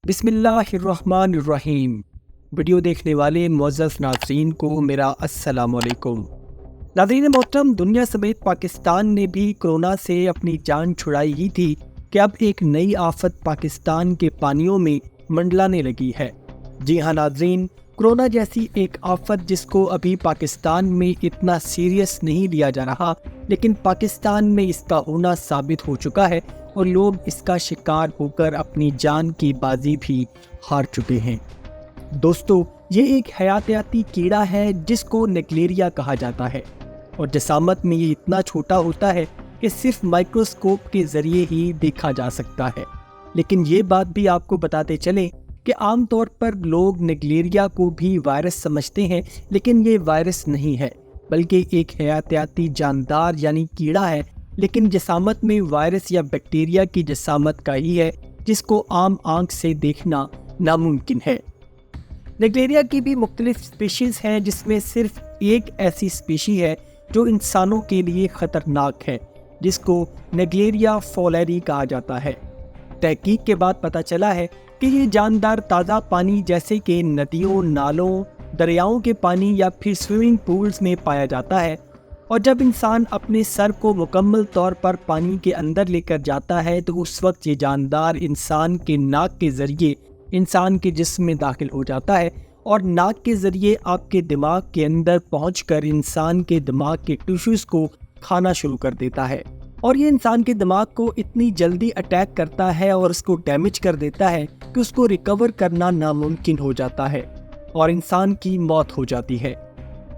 بسم اللہ الرحمن الرحیم۔ ویڈیو دیکھنے والے معزز ناظرین کو میرا السلام علیکم۔ ناظرین محترم، دنیا سمیت پاکستان نے بھی کرونا سے اپنی جان چھڑائی ہی تھی کہ اب ایک نئی آفت پاکستان کے پانیوں میں منڈلانے لگی ہے۔ جی ہاں ناظرین، کرونا جیسی ایک آفت جس کو ابھی پاکستان میں اتنا سیریس نہیں لیا جا رہا، لیکن پاکستان میں اس کا ہونا ثابت ہو چکا ہے اور لوگ اس کا شکار ہو کر اپنی جان کی بازی بھی ہار چکے ہیں۔ دوستو، یہ ایک حیاتیاتی کیڑا ہے جس کو نیگلیریا کہا جاتا ہے، اور جسامت میں یہ اتنا چھوٹا ہوتا ہے کہ صرف مائکروسکوپ کے ذریعے ہی دیکھا جا سکتا ہے۔ لیکن یہ بات بھی آپ کو بتاتے چلیں کہ عام طور پر لوگ نیگلیریا کو بھی وائرس سمجھتے ہیں، لیکن یہ وائرس نہیں ہے بلکہ ایک حیاتیاتی جاندار یعنی کیڑا ہے، لیکن جسامت میں وائرس یا بیکٹیریا کی جسامت کا ہی ہے، جس کو عام آنکھ سے دیکھنا ناممکن ہے۔ نیگلیریا کی بھی مختلف سپیشیز ہیں، جس میں صرف ایک ایسی سپیشی ہے جو انسانوں کے لیے خطرناک ہے، جس کو نیگلیریا فولیری کہا جاتا ہے۔ تحقیق کے بعد پتہ چلا ہے کہ یہ جاندار تازہ پانی جیسے کہ ندیوں، نالوں، دریاؤں کے پانی یا پھر سوئمنگ پولز میں پایا جاتا ہے، اور جب انسان اپنے سر کو مکمل طور پر پانی کے اندر لے کر جاتا ہے تو اس وقت یہ جاندار انسان کے ناک کے ذریعے انسان کے جسم میں داخل ہو جاتا ہے، اور ناک کے ذریعے آپ کے دماغ کے اندر پہنچ کر انسان کے دماغ کے ٹیشوز کو کھانا شروع کر دیتا ہے، اور یہ انسان کے دماغ کو اتنی جلدی اٹیک کرتا ہے اور اس کو ڈیمیج کر دیتا ہے کہ اس کو ریکور کرنا ناممکن ہو جاتا ہے اور انسان کی موت ہو جاتی ہے۔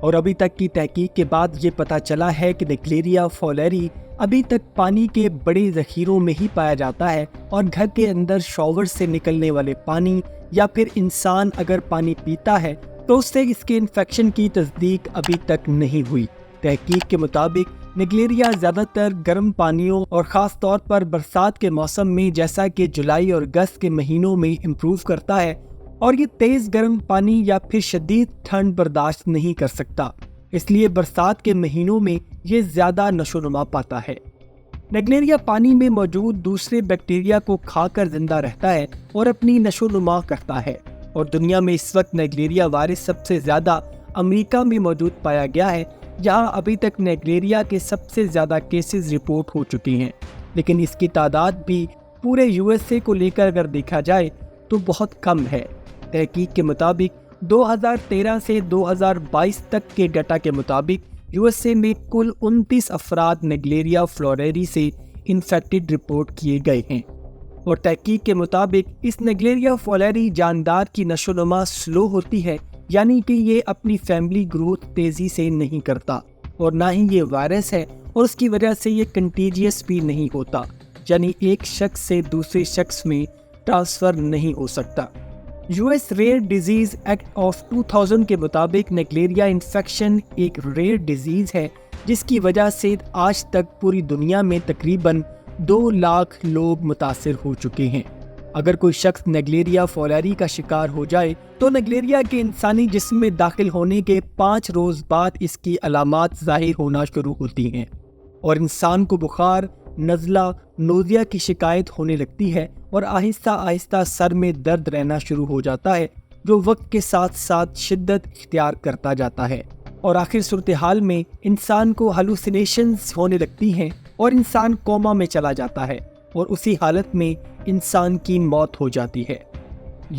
اور ابھی تک کی تحقیق کے بعد یہ پتہ چلا ہے کہ نیگلیریا فولیری ابھی تک پانی کے بڑے ذخیروں میں ہی پایا جاتا ہے، اور گھر کے اندر شاور سے نکلنے والے پانی یا پھر انسان اگر پانی پیتا ہے تو اس سے اس کے انفیکشن کی تصدیق ابھی تک نہیں ہوئی۔ تحقیق کے مطابق نیگلیریا زیادہ تر گرم پانیوں اور خاص طور پر برسات کے موسم میں جیسا کہ جولائی اور اگست کے مہینوں میں امپروو کرتا ہے، اور یہ تیز گرم پانی یا پھر شدید ٹھنڈ برداشت نہیں کر سکتا، اس لیے برسات کے مہینوں میں یہ زیادہ نشو نما پاتا ہے۔ نیگلیریا پانی میں موجود دوسرے بیکٹیریا کو کھا کر زندہ رہتا ہے اور اپنی نشو نما کرتا ہے، اور دنیا میں اس وقت نیگلیریا وائرس سب سے زیادہ امریکہ میں موجود پایا گیا ہے، جہاں ابھی تک نیگلیریا کے سب سے زیادہ کیسز رپورٹ ہو چکی ہیں، لیکن اس کی تعداد بھی پورے USA کو لے کر اگر دیکھا جائے تو بہت کم ہے۔ تحقیق کے مطابق 2013 سے 2022 تک کے ڈیٹا کے مطابق USA میں کل 29 افراد نیگلیریا فولیری سے انفیکٹڈ رپورٹ کیے گئے ہیں، اور تحقیق کے مطابق اس نیگلیریا فولیری جاندار کی نشو نما سلو ہوتی ہے، یعنی کہ یہ اپنی فیملی گروتھ تیزی سے نہیں کرتا، اور نہ ہی یہ وائرس ہے، اور اس کی وجہ سے یہ کنٹیجیس بھی نہیں ہوتا، یعنی ایک شخص سے دوسرے شخص میں ٹرانسفر نہیں ہو سکتا۔ US rare disease act of 2000 کے مطابق نیگلیریا انفیکشن ایک ریئر ڈیزیز ہے، جس کی وجہ سے آج تک پوری دنیا میں تقریباً 2 لاکھ لوگ متاثر ہو چکے ہیں۔ اگر کوئی شخص نیگلیریا فولیری کا شکار ہو جائے تو نیگلیریا کے انسانی جسم میں داخل ہونے کے 5 روز بعد اس کی علامات ظاہر ہونا شروع ہوتی ہیں، اور انسان کو بخار، نزلہ، نوزیا کی شکایت ہونے لگتی ہے، اور آہستہ آہستہ سر میں درد رہنا شروع ہو جاتا ہے، جو وقت کے ساتھ ساتھ شدت اختیار کرتا جاتا ہے، اور آخر صورتحال میں انسان کو ہلوسینیشنز ہونے لگتی ہیں اور انسان کوما میں چلا جاتا ہے، اور اسی حالت میں انسان کی موت ہو جاتی ہے۔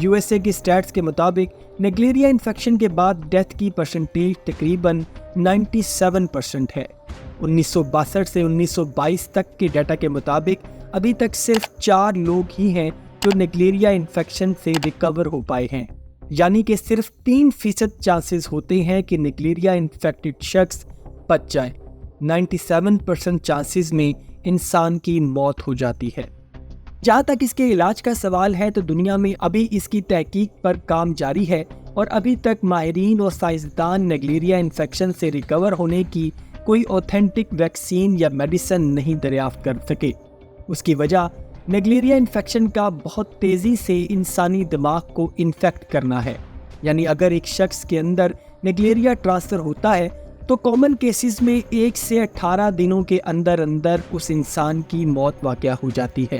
USA کی سٹیٹس کے مطابق نیگلیریا انفیکشن کے بعد ڈیتھ کی پرسنٹیج تقریباً 97% ہے۔ 1962 سے 1922 تک کے ڈیٹا کے مطابق ابھی تک صرف 4 لوگ ہی ہیں جو نیگلیریا انفیکشن سے ریکور ہو پائے ہیں، یعنی کہ صرف 3% چانسز ہوتے ہیں کہ نیگلیریا انفیکٹڈ شخص بچ جائے۔ 97% چانسز میں انسان کی موت ہو جاتی ہے۔ جہاں تک اس کے علاج کا سوال ہے تو دنیا میں ابھی اس کی تحقیق پر کام جاری ہے، اور ابھی تک ماہرین اور سائنسدان نیگلیریا انفیکشن سے ریکور ہونے کی کوئی اوتھینٹک ویکسین یا میڈیسن نہیں دریافت کر سکے۔ اس کی وجہ نیگلیریا انفیکشن کا بہت تیزی سے انسانی دماغ کو انفیکٹ کرنا ہے، یعنی اگر ایک شخص کے اندر نیگلیریا ٹرانسفر ہوتا ہے تو کامن کیسز میں 1 سے 18 دنوں کے اندر اندر اس انسان کی موت واقع ہو جاتی ہے،